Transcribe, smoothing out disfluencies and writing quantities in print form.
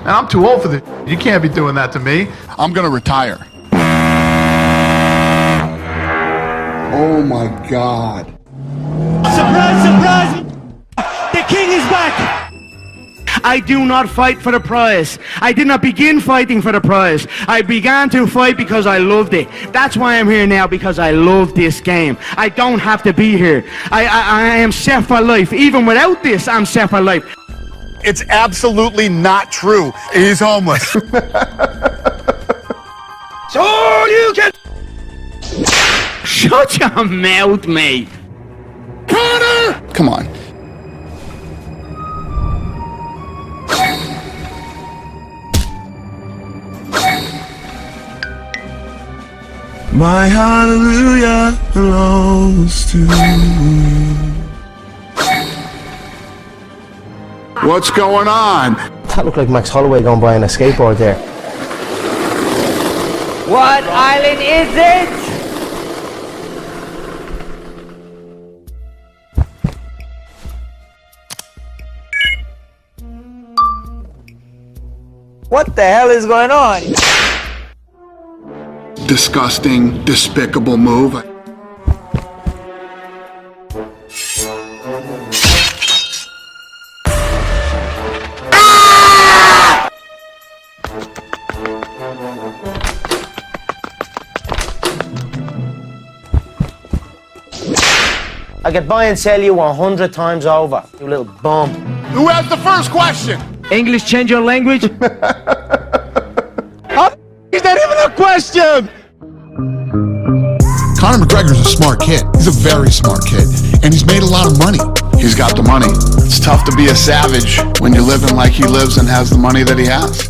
And I'm too old for this. You can't be doing that to me. I'm gonna retire. Oh my God. Surprise, surprise! The king is back! I do not fight for the prize. I did not begin fighting for the prize. I began to fight because I loved it. That's why I'm here now, because I love this game. I don't have to be here. I am set for life. Even without this, I'm set for life. It's absolutely not true. He's homeless. So you can... Shut your mouth, mate. Conor! Come on. My hallelujah belongs to you. What's going on? That looked like Max Holloway going by on a skateboard there. What island is it? What the hell is going on? Disgusting, despicable move. I could buy and sell you 100 times over, you little bum. Who has the first question? English, change your language. Is that even a question? Conor McGregor's a smart kid. He's a very smart kid. And he's made a lot of money. He's got the money. It's tough to be a savage when you're living like he lives and has the money that he has.